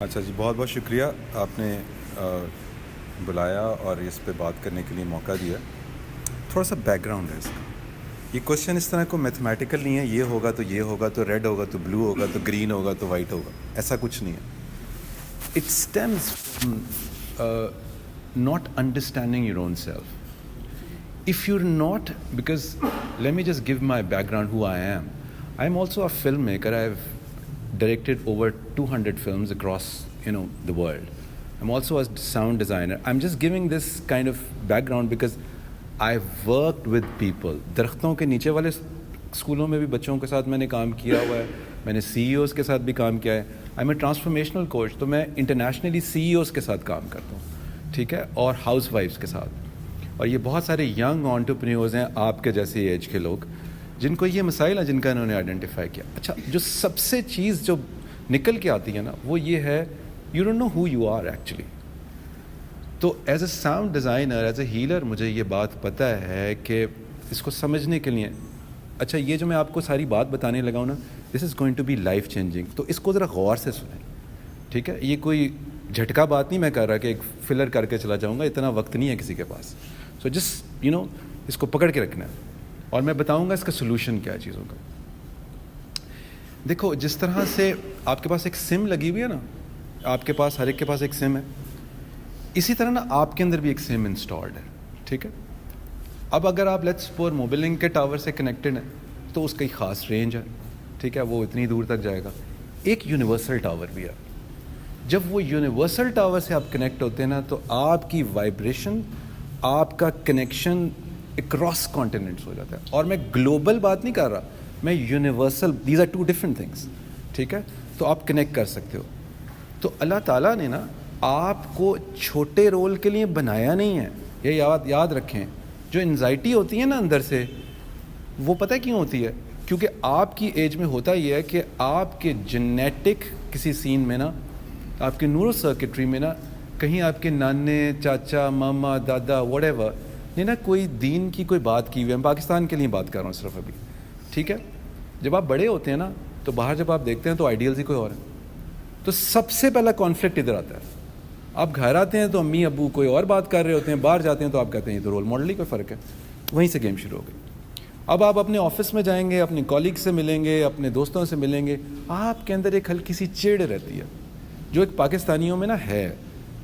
اچھا جی، بہت بہت شکریہ آپ نے بلایا اور اس پہ بات کرنے کے لیے موقع دیا. تھوڑا سا بیک گراؤنڈ ہے اس کا. یہ کوشچن اس طرح کو میتھمیٹیکل نہیں ہے، یہ ہوگا تو یہ ہوگا تو ریڈ ہوگا تو بلو ہوگا تو گرین ہوگا تو وائٹ ہوگا، ایسا کچھ نہیں ہے. It stems from not understanding your own self. If you're not, because let me just give my background, who I am. I'm also a filmmaker. I've directed over 200 films across, the world. I'm also a sound designer. I'm just giving this kind of background because I've worked with people. درختوں کے نیچے والے اسکولوں میں بھی بچوں کے ساتھ میں نے کام کیا ہوا ہے. میں نے سی ای اوز کے ساتھ بھی کام کیا ہے. I'm a transformational coach. تو میں انٹرنیشنلی سی ای اوز کے ساتھ کام کرتا ہوں، ٹھیک ہے، اور ہاؤس وائفس کے ساتھ. اور یہ بہت سارے ینگ آنٹرپرینیورز ہیں آپ کے جیسی ایج کے لوگ جن کو یہ مسائل ہیں جن کا انہوں نے آئیڈینٹیفائی کیا. اچھا، جو سب سے چیز جو نکل کے آتی ہے نا وہ یہ ہے you don't know who you are actually. تو as a sound designer, as a healer, مجھے یہ بات پتہ ہے کہ اس کو سمجھنے کے لیے، اچھا یہ جو میں آپ کو ساری بات بتانے لگا ہوں نا، this is going to be life changing. تو اس کو ذرا غور سے سنیں، ٹھیک ہے. یہ کوئی جھٹکا بات نہیں میں کر رہا کہ ایک فلر کر کے چلا جاؤں گا، اتنا وقت نہیں ہے کسی کے پاس. سو جسٹ اس کو پکڑ کے رکھنا ہے اور میں بتاؤں گا اس کا سلوشن کیا ہے چیزوں کا. دیکھو، جس طرح سے آپ کے پاس ایک سم لگی ہوئی ہے نا، آپ کے پاس ہر ایک کے پاس ایک سم ہے، اسی طرح نا آپ کے اندر بھی ایک سم انسٹالڈ ہے، ٹھیک ہے. اب اگر آپ لیٹس سپوز موبائل لنک کے ٹاور سے کنیکٹڈ ہیں تو اس کی خاص رینج ہے، ٹھیک ہے، وہ اتنی دور تک جائے گا. ایک یونیورسل ٹاور بھی ہے. جب وہ یونیورسل ٹاور سے آپ کنیکٹ ہوتے ہیں نا تو آپ کی وائبریشن، آپ کا کنیکشن اکراس کانٹیننٹس ہو جاتا ہے. اور میں گلوبل بات نہیں کر رہا، میں universal. These are two different things, ٹھیک ہے. تو آپ کنیکٹ کر سکتے ہو. تو اللہ تعالیٰ نے نا آپ کو چھوٹے رول کے لیے بنایا نہیں ہے. یہ یاد رکھیں. جو انزائٹی ہوتی ہے نا اندر سے، وہ پتہ کیوں ہوتی ہے؟ کیونکہ آپ کی ایج میں ہوتا یہ ہے کہ آپ کے جینیٹک کسی سین میں نا، آپ کے نیورو سرکٹری میں نا، کہیں آپ کے نانے، چاچا، ماما، دادا، وٹ ایور نے نا کوئی دین کی کوئی بات کی ہوئی ہے. میں پاکستان کے لیے بات کر رہا ہوں صرف ابھی، ٹھیک ہے. جب آپ بڑے ہوتے ہیں نا تو باہر جب آپ دیکھتے ہیں تو آئیڈیلز ہی کوئی اور ہے. تو سب سے پہلا کانفلکٹ ادھر آتا ہے. آپ گھر آتے ہیں تو امی ابو کوئی اور بات کر رہے ہوتے ہیں، باہر جاتے ہیں تو آپ کہتے ہیں یہ تو رول ماڈل ہی کوئی فرق ہے. وہیں سے گیم شروع ہو گئی. اب آپ اپنے آفس میں جائیں گے، اپنے کالیگ سے ملیں گے، اپنے دوستوں سے ملیں گے، آپ کے اندر ایک ہلکی سی چڑ رہتی ہے جو ایک پاکستانیوں میں نا ہے.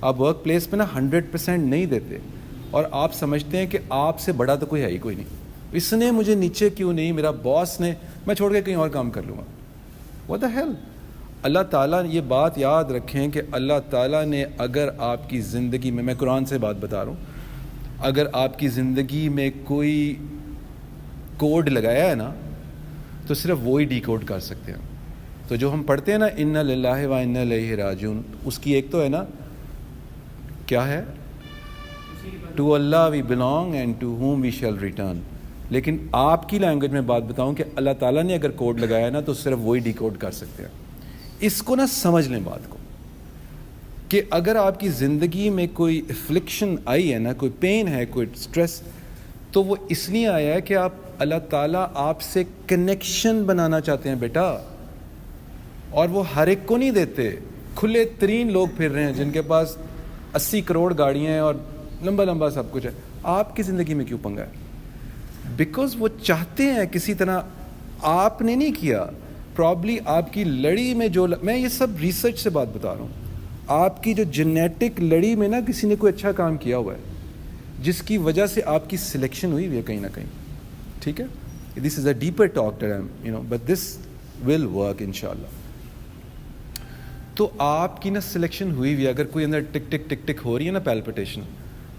آپ ورک پلیس پہ نا 100% نہیں دیتے اور آپ سمجھتے ہیں کہ آپ سے بڑا تو کوئی ہے ہی کوئی نہیں. اس نے مجھے نیچے کیوں نہیں، میرا باس نے، میں چھوڑ کے کہیں اور کام کر لوں گا. What the hell. اللہ تعالیٰ یہ بات یاد رکھیں کہ اللہ تعالیٰ نے اگر آپ کی زندگی میں قرآن سے بات بتا رہا ہوں، اگر آپ کی زندگی میں کوئی کوڈ لگایا ہے نا تو صرف وہی ڈی کوڈ کر سکتے ہیں. تو جو ہم پڑھتے ہیں نا اِنَّ لِلَّهِ وَإِنَّ إِلَيْهِ رَاجِعُونَ، اس کی ایک تو ہے نا، کیا ہے؟ To Allah we belong and to home we shall return. لیکن آپ کی لینگویج میں بات بتاؤں کہ اللہ تعالیٰ نے اگر کوڈ لگایا نا تو صرف وہی ڈی کوڈ کر سکتے ہیں. اس کو نا سمجھ لیں بات کو، کہ اگر آپ کی زندگی میں کوئی افلکشن آئی ہے نا، کوئی پین ہے، کوئی اسٹریس، تو وہ اس لیے آیا ہے کہ آپ، اللہ تعالیٰ آپ سے کنیکشن بنانا چاہتے ہیں بیٹا. اور وہ ہر ایک کو نہیں دیتے. کھلے ترین لوگ پھر رہے ہیں جن کے پاس 80 کروڑ گاڑیاں ہیں اور لمبا لمبا سب کچھ ہے. آپ کی زندگی میں کیوں پنگا ہے؟ بیکاز وہ چاہتے ہیں کسی طرح. آپ نے نہیں کیا. پرابلی آپ کی لڑی میں جو، میں یہ سب ریسرچ سے بات بتا رہا ہوں، آپ کی جو جینیٹک لڑی میں نا کسی نے کوئی اچھا کام کیا ہوا ہے جس کی وجہ سے آپ کی سلیکشن ہوئی ہے کہیں نہ کہیں. ٹھیک ہے. This is a deeper talk but this will work انشاءاللہ. تو آپ کی نا سلیکشن ہوئی ہوئی ہے. اگر کوئی اندر ٹک ٹک ٹک ٹک ہو رہی ہے نا پیلپٹیشن،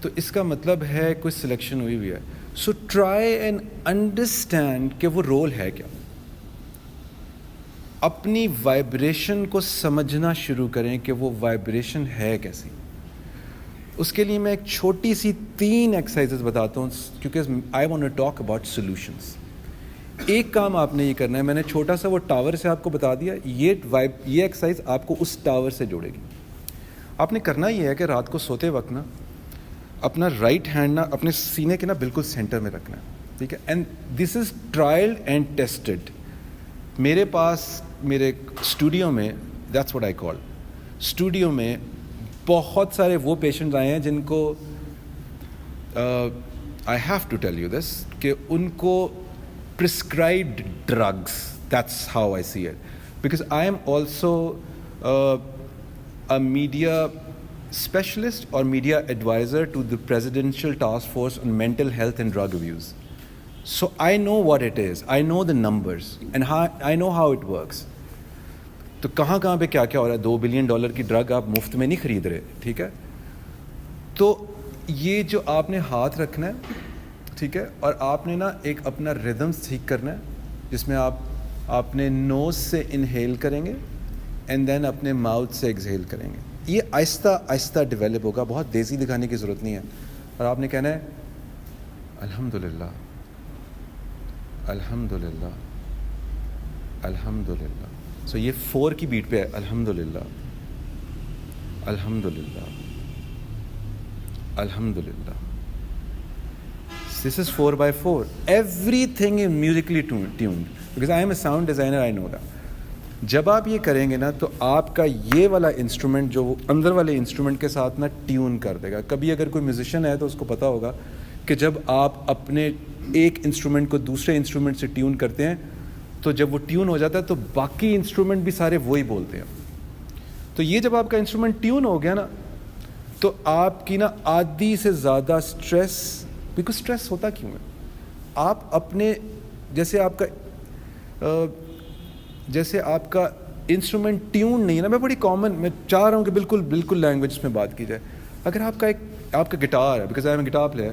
تو اس کا مطلب ہے کوئی سلیکشن ہوئی ہوئی ہے. سو ٹرائی اینڈ انڈرسٹینڈ کہ وہ رول ہے کیا. اپنی وائبریشن کو سمجھنا شروع کریں کہ وہ وائبریشن ہے کیسی. اس کے لیے میں ایک چھوٹی سی 3 ایکسرسائزز بتاتا ہوں کیونکہ I want to talk about solutions. ایک کام آپ نے یہ کرنا ہے، میں نے چھوٹا سا وہ ٹاور سے آپ کو بتا دیا، یہ ایکسرسائز آپ کو اس ٹاور سے جوڑے گی. آپ نے کرنا یہ ہے کہ رات کو سوتے وقت نا اپنا رائٹ ہینڈ نا اپنے سینے کے نا بالکل سینٹر میں رکھنا ہے. ٹھیک ہے. And this is trialled and tested. میرے پاس میرے اسٹوڈیو میں that's what I call. Studio میں بہت سارے وہ پیشنٹ آئے ہیں جن کو I have to tell you this کہ ان کو prescribed drugs. That's how I see it. Because I am also a media specialist or media advisor to the Presidential Task Force on Mental Health and Drug Abuse. So I know what it is. I know the numbers and I know how it works. تو کہاں کہاں پہ کیا کیا ہو رہا ہے. $2 billion کی drug آپ مفت میں نہیں خرید رہے, ٹھیک ہے. تو یہ جو آپ نے ہاتھ رکھنا ہے, ٹھیک ہے, اور آپ نے نا ایک اپنا ردم سیکھ کرنا ہے جس میں آپ اپنے نوز سے انہیل کریں گے اینڈ دین اپنے ماؤتھ سے ایکسہیل کریں گے. یہ آہستہ آہستہ ڈیولپ ہوگا, بہت دیسی دکھانے کی ضرورت نہیں ہے. اور آپ نے کہنا ہے الحمدللہ الحمدللہ الحمدللہ. سو یہ 4 کی بیٹ پہ ہے, الحمدللہ الحمدللہ الحمدللہ. This is 4/4. Everything is musically tuned. Because I am a sound designer, I know that. جب آپ یہ کریں گے نا تو آپ کا یہ والا انسٹرومنٹ جو وہ اندر والے انسٹرومنٹ کے ساتھ نا ٹیون کر دے گا. کبھی اگر کوئی میوزیشین ہے تو اس کو پتا ہوگا کہ جب آپ اپنے ایک انسٹرومنٹ کو دوسرے انسٹرومنٹ سے ٹیون کرتے ہیں تو جب وہ ٹیون ہو جاتا ہے تو باقی انسٹرومنٹ بھی سارے وہی بولتے ہیں. تو یہ جب آپ کا انسٹرومنٹ ٹیون ہو گیا نا تو آپ کی نا آدھی سے زیادہ اسٹریس, بیکاز اسٹریس ہوتا کیوں ہے, آپ اپنے جیسے آپ کا انسٹرومنٹ ٹیون نہیں ہے نا. میں بڑی کامن میں چاہ رہا ہوں کہ بالکل لینگویج میں بات کی جائے. اگر آپ کا گٹار ہے, because I am guitar player,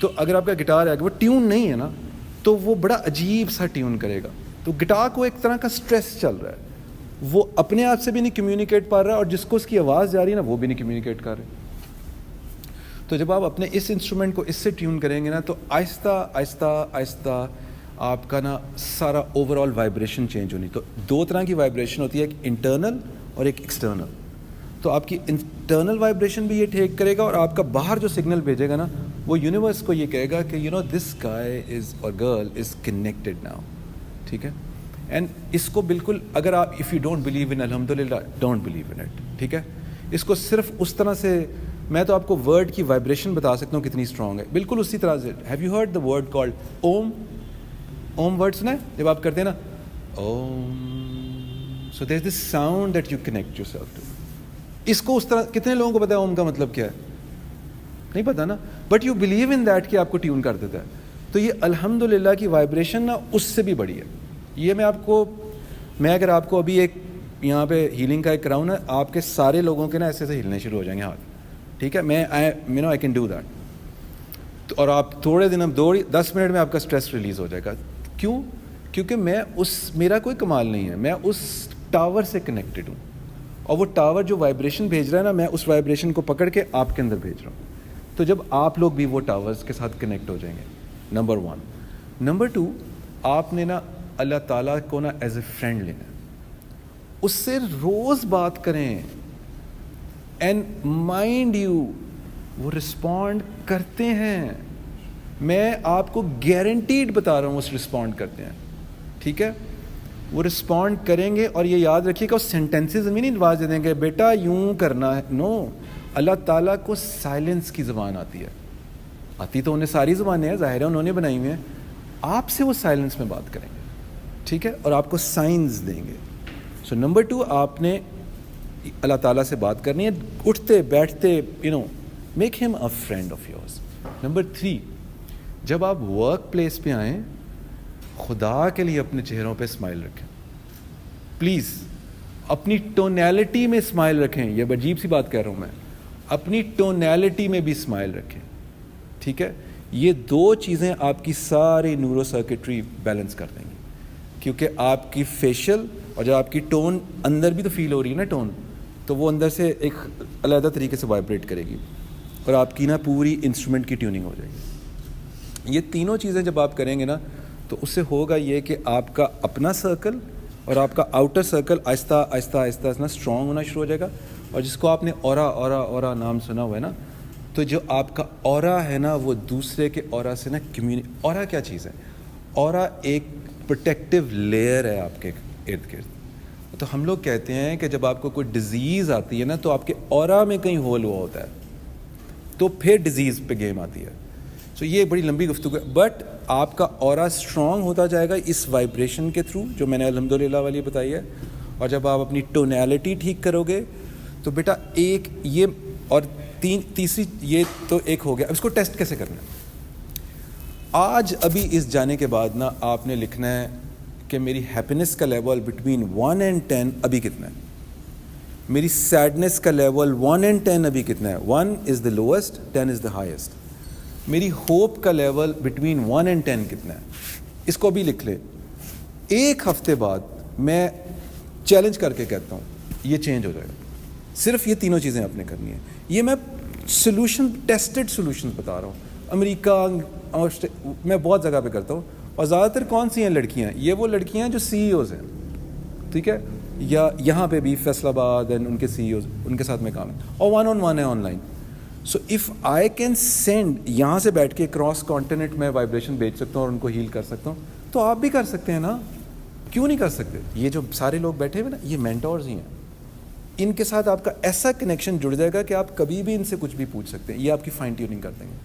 تو اگر آپ کا گٹار ہے وہ ٹیون نہیں ہے نا تو وہ بڑا عجیب سا ٹیون کرے گا. تو گٹار کو ایک طرح کا اسٹریس چل رہا ہے, وہ اپنے آپ سے بھی نہیں کمیونیکیٹ پا رہا ہے اور جس کو اس کی آواز جا رہی ہے نا وہ بھی نہیں کمیونیکیٹ کر رہے. تو جب آپ اپنے اس انسٹرومنٹ کو اس سے ٹیون کریں گے نا تو آہستہ آہستہ آہستہ آپ کا نا سارا اوور آل وائبریشن چینج ہونی. تو 2 طرح کی وائبریشن ہوتی ہے, ایک انٹرنل اور ایک ایکسٹرنل. تو آپ کی انٹرنل وائبریشن بھی یہ ٹیک کرے گا اور آپ کا باہر جو سگنل بھیجے گا نا وہ یونیورس کو یہ کہے گا کہ یو نو دس گائے از اور گرل از کنیکٹڈ ناؤ, ٹھیک ہے. اینڈ اس کو بالکل اگر آپ if you don't believe in الحمدللہ ڈونٹ بلیو ان اٹ, ٹھیک ہے. اس کو صرف اس طرح سے میں تو آپ کو ورڈ کی وائبریشن بتا سکتا ہوں کتنی اسٹرانگ ہے, بالکل اسی طرح سے. Have you heard the word called Om? Om word سنا ہے جب آپ کرتے ہیں نا Om, so there is this sound that you connect yourself to. اس کو اس طرح کتنے لوگوں کو پتا ہے اوم کا مطلب کیا ہے؟ نہیں پتا نا, but you believe in that کہ آپ کو ٹیون کر دیتا ہے. تو یہ الحمدللہ کی وائبریشن نا اس سے بھی بڑی ہے. یہ میں اگر آپ کو ابھی ایک یہاں پہ ہیلنگ کا ایک کراؤں نا, آپ کے سارے لوگوں کے نا ایسے ایسے ہلنے شروع ہو جائیں گے ہاتھ, ٹھیک ہے. I can do that. اور آپ تھوڑے دن 10 منٹ میں آپ کا اسٹریس ریلیز ہو جائے گا. کیوں؟ کیونکہ میرا کوئی کمال نہیں ہے, میں اس ٹاور سے کنیکٹڈ ہوں اور وہ ٹاور جو وائبریشن بھیج رہا ہے نا میں اس وائبریشن کو پکڑ کے آپ کے اندر بھیج رہا ہوں. تو جب آپ لوگ بھی وہ ٹاورز کے ساتھ کنیکٹ ہو جائیں گے, نمبر 1. نمبر 2, آپ نے نا اللہ تعالیٰ کو نا ایز اے فرینڈ لینا ہے, اس سے روز بات کریں اینڈ مائنڈ یو وہ رسپونڈ کرتے ہیں. میں آپ کو گارنٹیڈ بتا رہا ہوں وہ رسپونڈ کرتے ہیں, ٹھیک ہے. وہ رسپونڈ کریں گے اور یہ یاد رکھیے کہ وہ سینٹینسز میں نہیں آواز دے دیں گے بیٹا یوں کرنا ہے, نو. اللہ تعالیٰ کو سائلنس کی زبان آتی ہے, آتی تو انہیں ساری زبانیں ہیں, ظاہر ہے انہوں نے بنائی ہوئی ہیں. آپ سے وہ سائلنس میں بات کریں گے, ٹھیک ہے, اور آپ کو سائنس دیں گے. سو نمبر 2, آپ نے اللہ تعالیٰ سے بات کرنی ہے اٹھتے بیٹھتے, میک ہم a friend of yours. Number 3, جب آپ ورک پلیس پہ آئیں خدا کے لیے اپنے چہروں پہ اسمائل رکھیں پلیز. اپنی ٹونیلٹی میں اسمائل رکھیں. یہ عجیب سی بات کہہ رہا ہوں میں, اپنی ٹونیلٹی میں بھی اسمائل رکھیں, ٹھیک ہے. یہ 2 چیزیں آپ کی ساری نیورو سرکٹری بیلنس کر دیں گی, کیونکہ آپ کی فیشل اور جب آپ کی ٹون اندر بھی تو فیل ہو رہی ہے نا ٹون, تو وہ اندر سے ایک علیحدہ طریقے سے وائبریٹ کرے گی اور آپ کی نا پوری انسٹرومنٹ کی ٹیوننگ ہو جائے گی. یہ تینوں چیزیں جب آپ کریں گے نا تو اس سے ہوگا یہ کہ آپ کا اپنا سرکل اور آپ کا آؤٹر سرکل آہستہ آہستہ آہستہ نا اسٹرانگ ہونا شروع ہو جائے گا. اور جس کو آپ نے اورا نام سنا ہوا ہے نا, تو جو آپ کا اورا ہے نا وہ دوسرے کے اورا سے نا اورا کیا چیز ہے؟ اورا ایک پروٹیکٹیو لیئر ہے آپ کے ارد گرد. تو ہم لوگ کہتے ہیں کہ جب آپ کو کوئی ڈیزیز آتی ہے نا تو آپ کے اورا میں کہیں ہول ہوا ہوتا ہے, تو پھر ڈیزیز پہ گیم آتی ہے. سو یہ بڑی لمبی گفتگو ہے, بٹ آپ کا اورا اسٹرانگ ہوتا جائے گا اس وائبریشن کے تھرو جو میں نے الحمدللہ والی بتائی ہے. اور جب آپ اپنی ٹونیلٹی ٹھیک کرو گے تو بیٹا ایک یہ اور تیسری یہ تو ایک ہو گیا. اب اس کو ٹیسٹ کیسے کرنا ہے؟ آج ابھی اس جانے کے بعد نا آپ نے لکھنا ہے کہ میری ہیپینس کا لیول بٹوین 1 and 10 ابھی کتنا ہے, میری سیڈنس کا لیول 1 and 10 ابھی کتنا ہے. 1 از دا لوئسٹ, 10 از دا ہائیسٹ. میری ہوپ کا لیول بٹوین 1 and 10 کتنا ہے, اس کو بھی لکھ لے. ایک ہفتے بعد میں چیلنج کر کے کہتا ہوں یہ چینج ہو جائے گا. صرف یہ تینوں چیزیں آپ نے کرنی ہیں. یہ میں سولوشن ٹیسٹڈ سولوشن بتا رہا ہوں. امریکہ میں بہت جگہ پہ کرتا ہوں, اور زیادہ تر کون سی ہیں لڑکیاں, یہ وہ لڑکیاں جو سی ای اوز ہیں, ٹھیک ہے, یا یہاں پہ بھی فیصل آباد اینڈ ان کے سی ای اوز, ان کے ساتھ میں کام ہے, اور 1-on-1 ہے on line. So if I can send یہاں سے بیٹھ کے کراس کانٹیننٹ میں وائبریشن بھیج سکتا ہوں اور ان کو ہیل کر سکتا ہوں, تو آپ بھی کر سکتے ہیں نا, کیوں نہیں کر سکتے؟ یہ جو سارے لوگ بیٹھے ہوئے نا یہ مینٹورز ہی ہیں, ان کے ساتھ آپ کا ایسا کنیکشن جڑ جائے گا کہ آپ کبھی بھی ان سے کچھ بھی پوچھ سکتے ہیں. یہ آپ کی فائن ٹیوننگ کر دیں گے,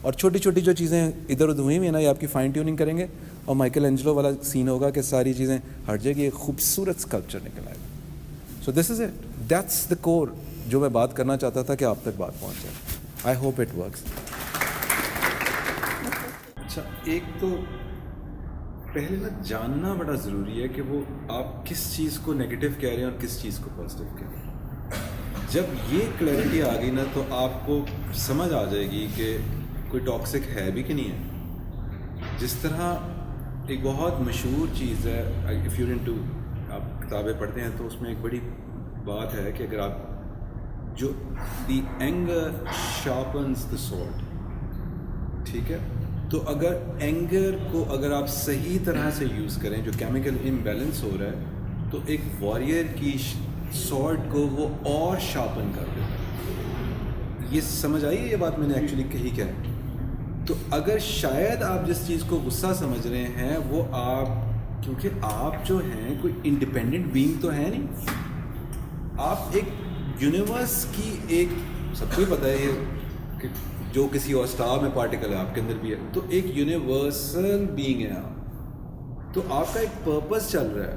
اور چھوٹی چھوٹی جو چیزیں ادھر ادھر ہوئی ہوئی ہیں نا یہ آپ کی فائن ٹیوننگ کریں گے, اور مائیکل اینجلو والا سین ہوگا کہ ساری چیزیں ہٹ جائے گی, ایک خوبصورت اسکلپچر نکل آئے گا. سو دس از اٹ, دیٹس دا کور جو میں بات کرنا چاہتا تھا کہ آپ تک بات پہنچ جائے. I hope it works. اچھا, ایک تو پہلے نا جاننا بڑا ضروری ہے کہ وہ آپ کس چیز کو نیگیٹو کہہ رہے ہیں اور کس چیز کو پازیٹیو کہہ رہے ہیں. جب یہ کلیئرٹی آ گئی نا تو آپ کو سمجھ آ جائے گی کہ کوئی ٹاکسک ہے بھی کہ نہیں ہے. جس طرح ایک بہت مشہور چیز ہے, اف یو انٹو, آپ کتابیں پڑھتے ہیں تو اس میں ایک بڑی بات ہے کہ اگر آپ جو دی اینگر شارپنز دا سورڈ, ٹھیک ہے, تو اگر اینگر کو اگر آپ صحیح طرح سے یوز کریں, جو کیمیکل امبیلنس ہو رہا ہے, تو ایک وارئر کی سورڈ کو وہ اور شارپن کر دیتا ہے. یہ سمجھ آئی ہے یہ بات میں نے ایکچولی کہی کیا ہے؟ تو اگر شاید آپ جس چیز کو غصہ سمجھ رہے ہیں وہ آپ, کیونکہ آپ جو ہیں کوئی انڈیپینڈنٹ بینگ تو ہے نہیں, آپ ایک یونیورس کی ایک, سب کو ہی پتہ ہے یہ کہ جو کسی اور اسٹار میں پارٹیکل ہے آپ کے اندر بھی ہے, تو ایک یونیورسل بینگ ہے آپ, تو آپ کا ایک پرپس چل رہا ہے.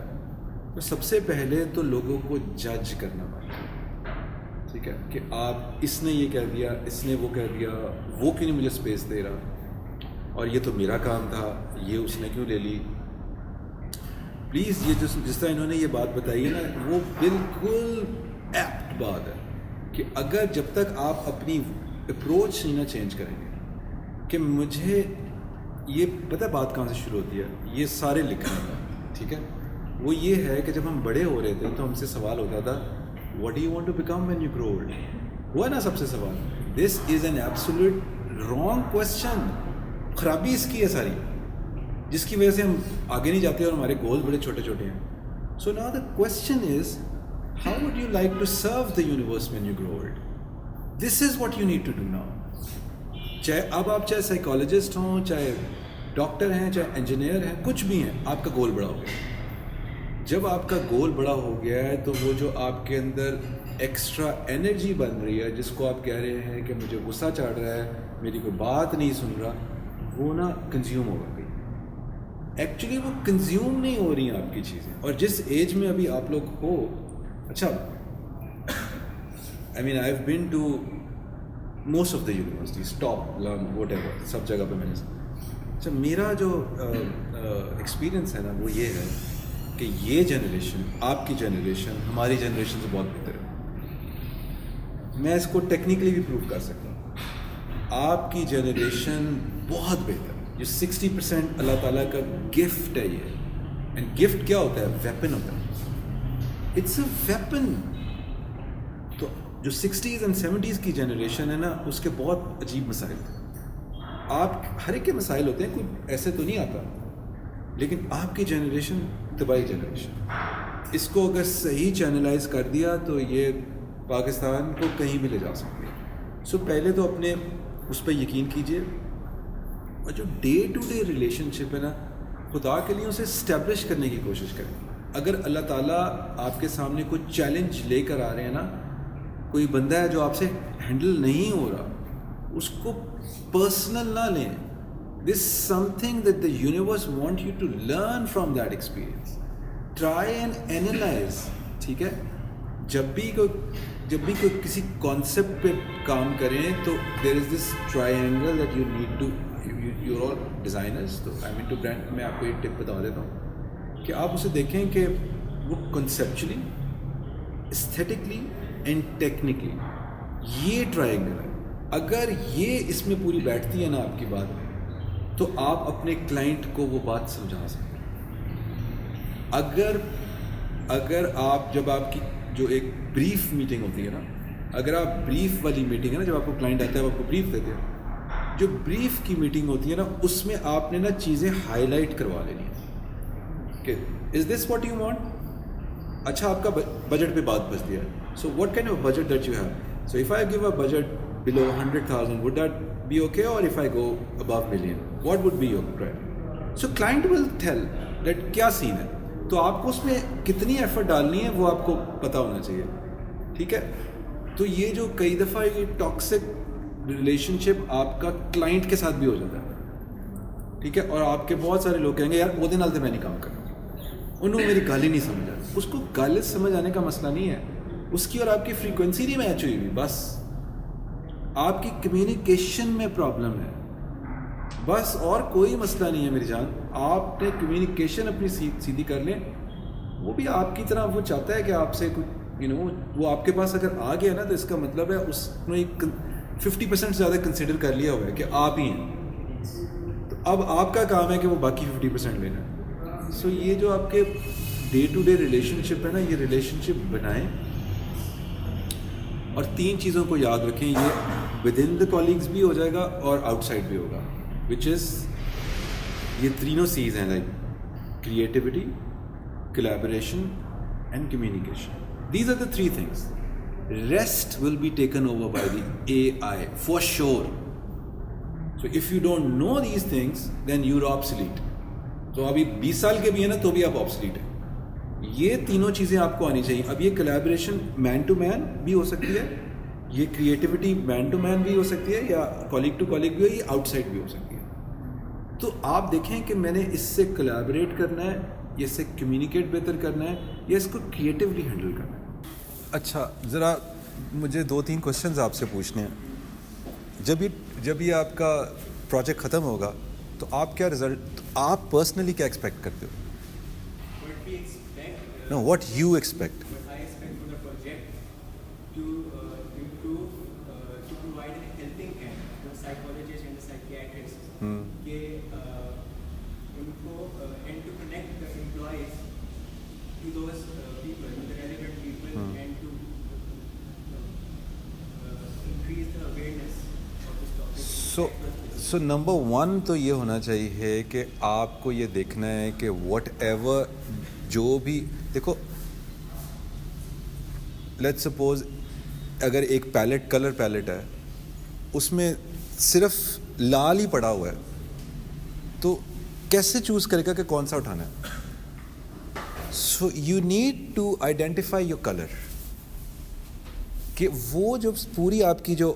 تو سب سے پہلے تو لوگوں کو جج کرنا پڑتا ہے, ٹھیک ہے, کہ آپ اس نے یہ کہہ دیا, اس نے وہ کہہ دیا, وہ کیوں نہیں مجھے اسپیس دے رہا, اور یہ تو میرا کام تھا, یہ اس نے کیوں لے لی. پلیز یہ جس طرح انہوں نے یہ بات بتائی ہے نا وہ بالکل ایپٹ بات ہے کہ اگر جب تک آپ اپنی اپروچ نہیں نا چینج کریں گے, کہ مجھے یہ پتہ بات کہاں سے شروع ہوتی ہے, یہ سارے لکھنے کا, ٹھیک ہے, وہ یہ ہے کہ جب ہم بڑے ہو رہے تھے تو ہم سے سوال ہوتا تھا what do you want to become when you grow old, وہ ہے نا سب سے سوال. this is an absolute wrong question. خرابی اس کی ہے ساری, جس کی وجہ سے ہم آگے نہیں جاتے اور ہمارے گول بڑے چھوٹے چھوٹے ہیں. so now the question is how would you like to serve the universe when you grow old? this is what you need to do now. چاہے اب آپ چاہے سائیکالوجسٹ ہوں, چاہے ڈاکٹر ہیں, چاہے انجینئر ہیں, کچھ بھی ہیں, آپ کا گول بڑا ہو گیا. جب آپ کا گول بڑا ہو گیا ہے تو وہ جو آپ کے اندر ایکسٹرا انرجی بن رہی ہے, جس کو آپ کہہ رہے ہیں کہ مجھے غصہ چڑھ رہا ہے, میری کوئی بات نہیں سن رہا, وہ نا کنزیوم ہو گئی. ایکچولی وہ کنزیوم نہیں ہو رہی ہیں آپ کی چیزیں. اور جس ایج میں ابھی آپ لوگ ہو, اچھا I mean I have been to most of the universities, top, whatever, سب جگہ پہ میں نے. اچھا, میرا جو ایکسپیرئنس ہے نا وہ یہ ہے کہ یہ جنریشن, آپ کی جنریشن ہماری جنریشن سے بہت بہتر ہے. میں اس کو ٹیکنیکلی بھی پروف کر سکتا ہوں. آپ کی جنریشن بہت بہتر ہے. جو 60% اللہ تعالیٰ کا گفٹ ہے یہ, اینڈ گفٹ کیا ہوتا ہے؟ ویپن ہوتا ہے, اٹس اے ویپن. تو جو 60s اینڈ 70s کی جنریشن ہے نا اس کے بہت عجیب مسائل تھے. آپ ہر ایک کے مسائل ہوتے ہیں, کوئی ایسے تو نہیں آتا, لیکن آپ کی جنریشن طبعی جنریشن, اس کو اگر صحیح چینلائز کر دیا تو یہ پاکستان کو کہیں بھی لے جا سکتی ہے. سو پہلے تو اپنے اس پہ یقین کیجئے, اور جو ڈے ٹو ڈے ریلیشن شپ ہے نا, خدا کے لیے اسے اسٹیبلش کرنے کی کوشش کریں. اگر اللہ تعالیٰ آپ کے سامنے کوئی چیلنج لے کر آ رہے ہیں نا, کوئی بندہ ہے جو آپ سے ہینڈل نہیں ہو رہا, اس کو پرسنل نہ لیں. This something that the universe want you to learn from that experience. Try and analyse. ٹھیک ہے, جب بھی کوئی کسی کانسیپٹ پہ کام کریں تو there is this triangle that you need to, you are designers, تو آئی مین ٹو برانڈ, میں آپ کو یہ ٹپ بتا دیتا ہوں کہ آپ اسے دیکھیں کہ وہ کنسیپچولی, استھیٹکلی اینڈ ٹیکنیکلی یہ ٹرائنگل ہے. اگر یہ اس میں پوری بیٹھتی ہے نا آپ کی بات, تو آپ اپنے کلائنٹ کو وہ بات سمجھا سکتے ہیں. اگر آپ, جب آپ کی جو ایک بریف میٹنگ ہوتی ہے نا, اگر آپ بریف والی میٹنگ ہے نا, جب آپ کو کلائنٹ آتا ہے آپ کو بریف دیتے ہیں, جو بریف کی میٹنگ ہوتی ہے نا, اس میں آپ نے نا چیزیں ہائی لائٹ کروا لینی ہیں کہ از دس واٹ یو وانٹ. اچھا, آپ کا بجٹ پہ بات بچتی ہے. So what kind of budget that you have. So if I give a budget below 100,000, would that be okay, or if I go above million, what would be your price? So client will tell that کیا سین ہے, تو آپ کو اس میں کتنی effort ڈالنی ہے وہ آپ کو پتہ ہونا چاہیے. ٹھیک ہے, تو یہ جو کئی دفعہ یہ ٹاکسک ریلیشن شپ آپ کا کلائنٹ کے ساتھ بھی ہو جاتا ہے. ٹھیک ہے, اور آپ کے بہت سارے لوگ کہیں گے یار وہ دن نال تو میں نہیں کام کروں, انہوں نے میری گال ہی نہیں سمجھا. اس کو گال سمجھ آنے کا مسئلہ نہیں ہے, اس کی اور آپ کی فریکوینسی نہیں میچ ہوئی ہوئی, بس آپ کی کمیونیکیشن میں پرابلم ہے, بس, اور کوئی مسئلہ نہیں ہے میری جان. آپ نے کمیونیکیشن اپنی سیدھی کر لیں. وہ بھی آپ کی طرح وہ چاہتا ہے کہ آپ سے کچھ وہ آپ کے پاس اگر آ گیا نا, تو اس کا مطلب ہے اس نے 50% زیادہ کنسیڈر کر لیا ہوا ہے کہ آپ ہی ہیں. تو اب آپ کا کام ہے کہ وہ باقی 50% لینا. سو یہ جو آپ کے ڈے ٹو ڈے ریلیشن شپ ہے نا, یہ ریلیشن شپ بنائیں, اور 3 چیزوں کو یاد رکھیں. یہ ود ان دا کولیگز بھی ہو جائے گا اور آؤٹ سائڈ بھی ہوگا, وچ از یہ تینوں چیز ہیں, like creativity, collaboration and communication. These are the 3 things. Rest will be taken over by the AI for sure. So if you don't know these things, then you're obsolete. تو ابھی 20 سال کے بھی ہیں نا تو بھی آپ obsolete ہیں. یہ تینوں چیزیں آپ کو آنی چاہیے. اب یہ collaboration man to man بھی ہو سکتی ہے, یہ creativity man to man بھی ہو سکتی ہے, یا colleague to colleague بھی ہو, یہ outside بھی ہو سکتی ہے. تو آپ دیکھیں کہ میں نے اس سے collaborate کرنا ہے, یا اس سے کمیونیکیٹ بہتر کرنا ہے, یا اس کو کریٹیولی ہینڈل کرنا ہے. اچھا, ذرا مجھے 2-3 کوشچنز آپ سے پوچھنے ہیں. جب یہ آپ کا پروجیکٹ ختم ہوگا تو آپ کیا رزلٹ, آپ پرسنلی کیا ایکسپیکٹ کرتے ہو؟ No, what you expect? What I expect from the project to provide a helping hand to the psychologists and the psychiatrists. کہ ان کو and to connect the employees to those people, the relevant people, and to increase the awareness of this topic. So number 1 تو یہ ہونا چاہیے کہ آپ کو یہ دیکھنا ہے کہ واٹ ایور جو بھی, دیکھو لیٹس سپوز اگر ایک پیلیٹ, کلر پیلیٹ ہے, اس میں صرف لال ہی پڑا ہوا ہے, تو کیسے چوز کرے گا کہ کون سا اٹھانا ہے؟ So you need to identify your colour, کہ وہ جو پوری آپ کی جو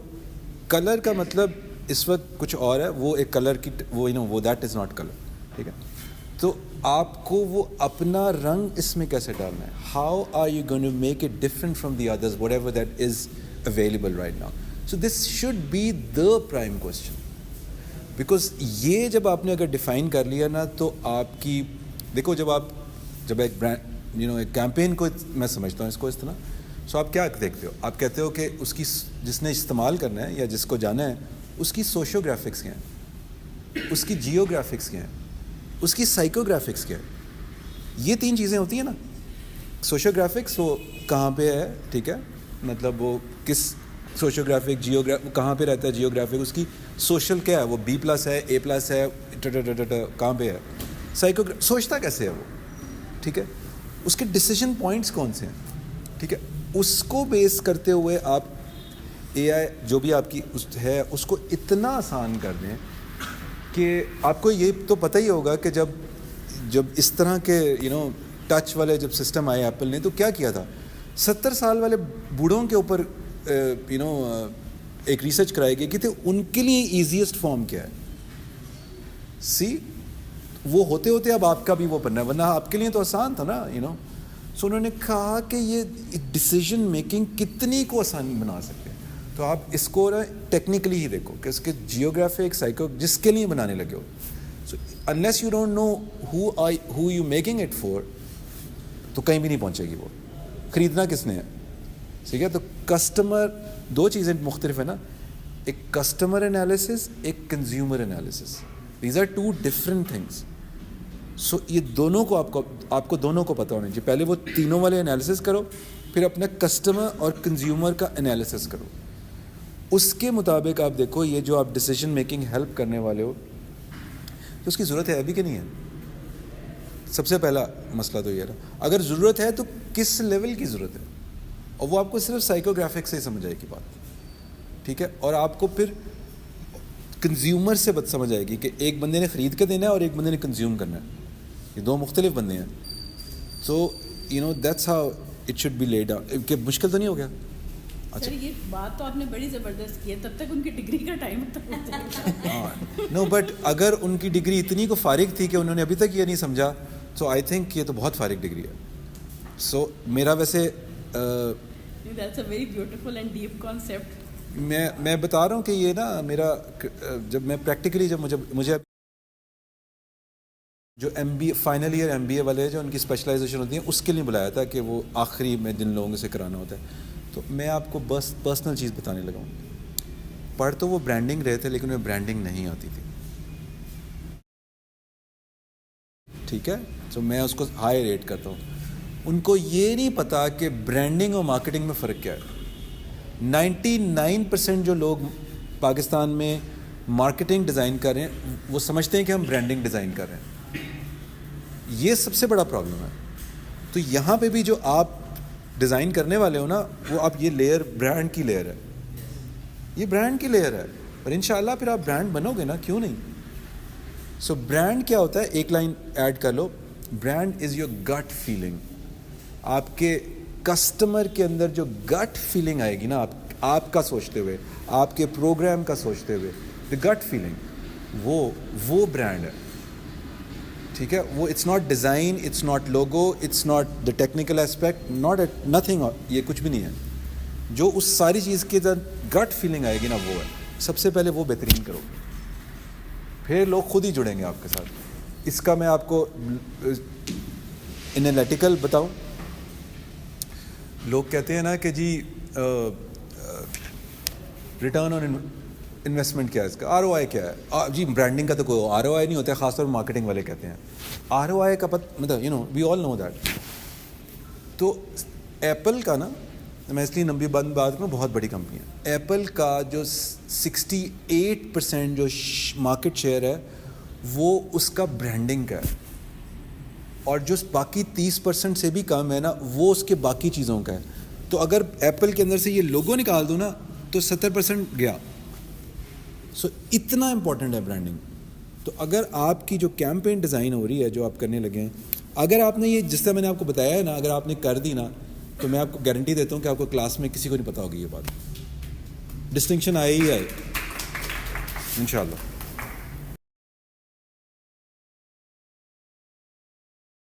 کلر کا مطلب اس وقت کچھ اور ہے, وہ ایک کلر کی وہ دیٹ از ناٹ کلر. ٹھیک ہے, تو آپ کو وہ اپنا رنگ اس میں کیسے ڈالنا ہے. How are you going to make it different from the others whatever that is available right now. So this should be the prime question, because یہ جب آپ نے اگر ڈیفائن کر لیا نا, تو آپ کی دیکھو جب ایک برانڈ ایک کیمپین کو میں سمجھتا ہوں اس کو اس طرح. سو آپ کیا دیکھتے ہو, آپ کہتے ہو کہ اس کی جس نے استعمال کرنا ہے یا جس کو جانا ہے اس کی سوشیو گرافکس کیا ہیں, اس کی جیو گرافکس کیا ہیں, اس کی سائیکو گرافکس کیا ہے. یہ 3 چیزیں ہوتی ہیں نا. سوشیو گرافکس وہ کہاں پہ ہے, ٹھیک ہے, مطلب وہ کس سوشیو گرافک, کہاں پہ رہتا ہے جیو گرافک, اس کی سوشل کیا ہے, وہ B+ ہے, A+ ہے, کہاں پہ ہے. سائیکو سوچتا کیسے ہے وہ, ٹھیک ہے, اس کے ڈیسیژن پوائنٹس کون سے ہیں, ٹھیک ہے. اس کو بیس کرتے ہوئے آپ AI جو بھی آپ کی ہے اس کو اتنا آسان کر دیں کہ آپ کو یہ تو پتہ ہی ہوگا کہ جب اس طرح کے ٹچ والے جب سسٹم آئے ایپل نے تو کیا کیا تھا, 70 سال والے بوڑھوں کے اوپر ایک ریسرچ کرائی گئی کہ تھے ان کے لیے ایزیسٹ فارم کیا ہے. سی وہ ہوتے ہوتے اب آپ کا بھی وہ بننا ہے, ورنہ آپ کے لیے تو آسان تھا نا سو انہوں نے کہا کہ یہ ڈیسیجن میکنگ کتنی کو آسان بنا سکتے ہیں. تو آپ اس کو ٹیکنیکلی ہی دیکھو کہ اس کے جیوگرافک سائیکو جس کے لیے بنانے لگے ہو. So unless you don't know who you making it for, تو کہیں بھی نہیں پہنچے گی. وہ خریدنا کس نے ہے, ٹھیک ہے. تو کسٹمر, دو چیزیں مختلف ہیں نا, ایک کسٹمر انالیسس, ایک consumer analysis. These are two different things. So یہ دونوں کو آپ کو دونوں کو پتہ ہونا چاہیے. پہلے وہ تینوں والے انالیسس کرو, پھر اپنا کسٹمر اور کنزیومر کا انالیسس کرو. اس کے مطابق آپ دیکھو یہ جو آپ ڈیسیجن میکنگ ہیلپ کرنے والے ہو تو اس کی ضرورت ہے ابھی کہ نہیں ہے. سب سے پہلا مسئلہ تو یہ رہا, اگر ضرورت ہے تو کس لیول کی ضرورت ہے, اور وہ آپ کو صرف سائیکوگرافک سے سمجھ آئے گی بات, ٹھیک ہے. اور آپ کو پھر کنزیومر سے بات سمجھ آئے گی کہ ایک بندے نے خرید کے دینا ہے اور ایک بندے نے کنزیوم کرنا ہے, یہ دو مختلف بندے ہیں. So that's how it should be laid out. کہ مشکل تو نہیں ہو گیا؟ اچھا یہ بات تو آپ نے بڑی زبردست کی ہے, تب تک ان کی ڈگری کا ٹائم نو بٹ اگر ان کی ڈگری اتنی کو فارغ تھی کہ انہوں نے ابھی تک یہ نہیں سمجھا, تو آئی تھنک یہ تو بہت فارغ ڈگری ہے. سو میرا ویسے that's a very beautiful and deep concept. میں بتا رہا ہوں کہ یہ نا میرا, جب میں پریکٹیکلی جب مجھے جو MBA فائنل ایئر MBA والے جو ان کی اسپیشلائزیشن ہوتی ہیں اس کے لیے بلایا تھا کہ وہ آخری میں جن لوگوں سے کرانا ہوتا ہے. تو میں آپ کو بس پرسنل چیز بتانے لگا ہوں. پڑھ تو وہ برانڈنگ رہے تھے لیکن انہیں برانڈنگ نہیں آتی تھی, ٹھیک ہے. تو میں اس کو ہائی ریٹ کرتا ہوں. ان کو یہ نہیں پتا کہ برانڈنگ اور مارکیٹنگ میں فرق کیا ہے. 99% جو لوگ پاکستان میں مارکیٹنگ ڈیزائن کر رہے ہیں وہ سمجھتے ہیں کہ ہم برانڈنگ ڈیزائن کر رہے ہیں. یہ سب سے بڑا پرابلم ہے. تو یہاں پہ بھی جو آپ ڈیزائن کرنے والے ہو نا, وہ آپ یہ لیئر برانڈ کی لیئر ہے, یہ برانڈ کی لیئر ہے, اور انشاءاللہ پھر آپ برانڈ بنو گے نا, کیوں نہیں. سو برانڈ کیا ہوتا ہے, ایک لائن ایڈ کر لو, brand is your gut feeling. آپ کے کسٹمر کے اندر جو گٹ فیلنگ آئے گی نا, آپ کا سوچتے ہوئے, آپ کے پروگرام کا سوچتے ہوئے, دی گٹ فیلنگ, وہ برانڈ ہے, ٹھیک ہے. وہ it's not design, it's not logo, it's not the technical aspect, not nothing, یہ کچھ بھی نہیں ہے. جو اس ساری چیز کے اندر گٹ فیلنگ آئے گی نا, وہ ہے. سب سے پہلے وہ بہترین کرو, پھر لوگ خود ہی جڑیں گے آپ کے ساتھ. اس کا میں آپ کو انالیٹیکل بتاؤں. لوگ کہتے ہیں نا کہ جی ریٹرن آن انویسٹمنٹ کیا ہے, اس کا ROI کیا ہے. جی برانڈنگ کا تو کوئی ROI نہیں ہوتا ہے, خاص طور پر مارکیٹنگ والے کہتے ہیں ROI کا مطلب وی آل نو دیٹ. تو ایپل کا نا, میں اس لیے نمبر بات کروں, بہت بڑی کمپنی ہے. ایپل کا جو 68% جو مارکیٹ شیئر ہے وہ اس کا برانڈنگ کا ہے, اور جو باقی 30% سے بھی کم ہے نا, وہ اس کے باقی چیزوں کا ہے. تو اگر ایپل کے اندر سے یہ لوگو نکال دو نا تو 70% گیا. سو اتنا امپورٹنٹ ہے برانڈنگ. تو اگر آپ کی جو کیمپین ڈیزائن ہو رہی ہے, جو آپ کرنے لگے ہیں, اگر آپ نے یہ جس طرح میں نے آپ کو بتایا ہے نا, اگر آپ نے کر دی نا, تو میں آپ کو گارنٹی دیتا ہوں کہ آپ کو کلاس میں کسی کو نہیں پتا ہوگی یہ بات. ڈسٹنکشن آئے ہی آئے انشاءاللہ.